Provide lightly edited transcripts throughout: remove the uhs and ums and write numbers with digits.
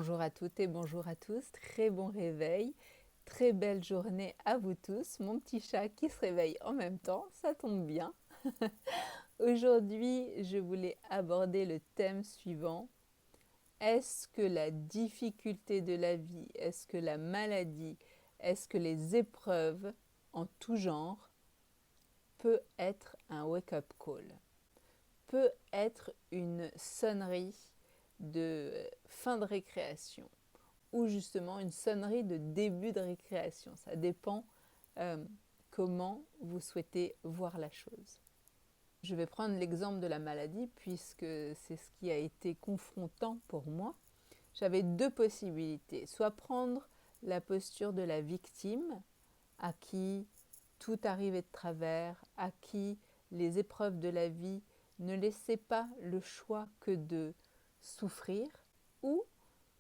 Bonjour à toutes et bonjour à tous, très bon réveil, très belle journée à vous tous. Mon petit chat qui se réveille en même temps, ça tombe bien. Aujourd'hui, je voulais aborder le thème suivant. Est-ce que la difficulté de la vie, est-ce que la maladie, est-ce que les épreuves en tout genre peut être un wake-up call, peut être une sonnerie de fin de récréation ou justement une sonnerie de début de récréation. Ça dépend comment vous souhaitez voir la chose. Je vais prendre l'exemple de la maladie puisque c'est ce qui a été confrontant pour moi. J'avais deux possibilités, soit prendre la posture de la victime à qui tout arrivait de travers, à qui les épreuves de la vie ne laissaient pas le choix que de souffrir, ou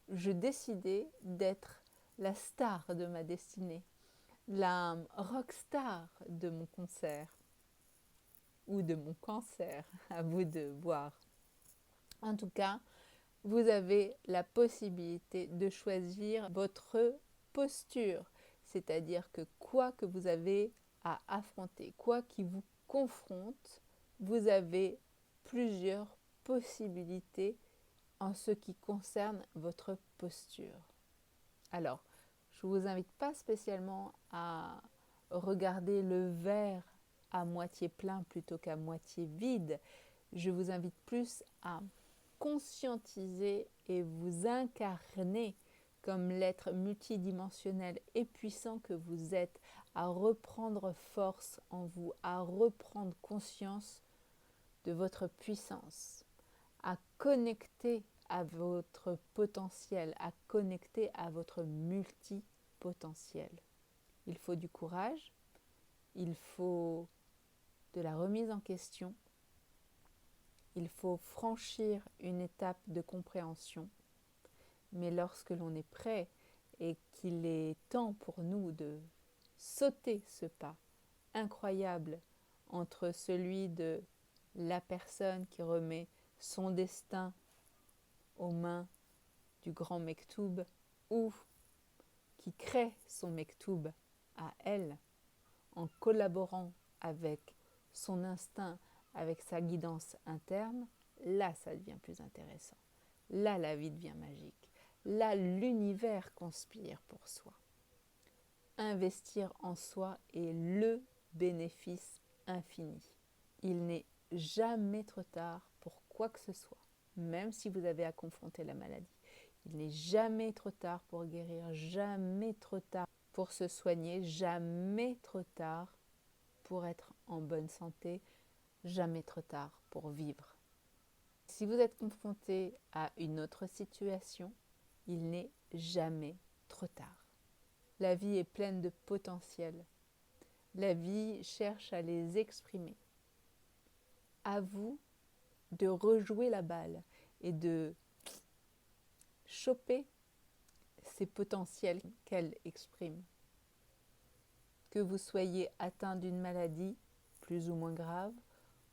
je décidais d'être la star de ma destinée, la rockstar de mon concert ou de mon cancer, à vous de voir. En tout cas, vous avez la possibilité de choisir votre posture, c'est-à-dire que quoi que vous avez à affronter, quoi qui vous confronte, vous avez plusieurs possibilités en ce qui concerne votre posture. Alors, je ne vous invite pas spécialement à regarder le verre à moitié plein plutôt qu'à moitié vide. Je vous invite plus à conscientiser et vous incarner comme l'être multidimensionnel et puissant que vous êtes, à reprendre force en vous, à reprendre conscience de votre puissance, à connecter à votre potentiel, à connecter à votre multipotentiel. Il faut du courage, il faut de la remise en question, il faut franchir une étape de compréhension, mais lorsque l'on est prêt et qu'il est temps pour nous de sauter ce pas incroyable entre celui de la personne qui remet son destin aux mains du grand Mektoub ou qui crée son Mektoub à elle en collaborant avec son instinct, avec sa guidance interne, là ça devient plus intéressant. Là la vie devient magique. Là l'univers conspire pour soi. Investir en soi est le bénéfice infini. Il n'est jamais trop tard pour quoi que ce soit, même si vous avez à confronter la maladie. Il n'est jamais trop tard pour guérir, jamais trop tard pour se soigner, jamais trop tard pour être en bonne santé, jamais trop tard pour vivre. Si vous êtes confronté à une autre situation, il n'est jamais trop tard. La vie est pleine de potentiel. La vie cherche à les exprimer. À vous de rejouer la balle et de choper ces potentiels qu'elle exprime. Que vous soyez atteint d'une maladie plus ou moins grave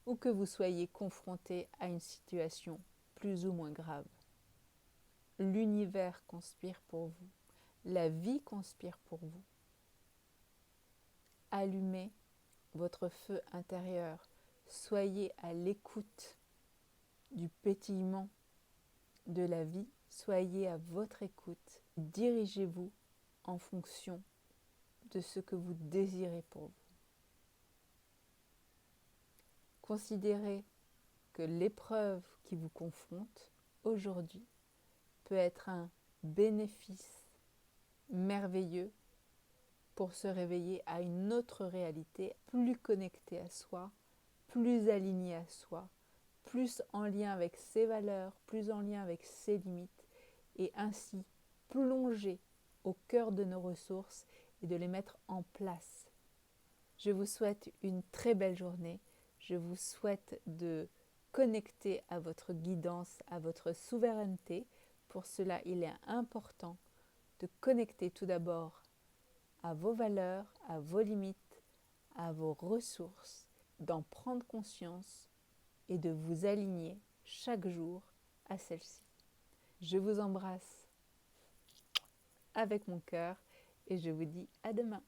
ou que vous soyez confronté à une situation plus ou moins grave. L'univers conspire pour vous. La vie conspire pour vous. Allumez votre feu intérieur. Soyez à l'écoute du pétillement de la vie. Soyez à votre écoute. Dirigez-vous en fonction de ce que vous désirez pour vous. Considérez que l'épreuve qui vous confronte aujourd'hui peut être un bénéfice merveilleux pour se réveiller à une autre réalité, plus connectée à soi, plus alignée à soi, plus en lien avec ses valeurs, plus en lien avec ses limites, et ainsi plonger au cœur de nos ressources et de les mettre en place. Je vous souhaite une très belle journée. Je vous souhaite de connecter à votre guidance, à votre souveraineté. Pour cela, il est important de connecter tout d'abord à vos valeurs, à vos limites, à vos ressources, d'en prendre conscience et de vous aligner chaque jour à celles-ci. Je vous embrasse avec mon cœur et je vous dis à demain.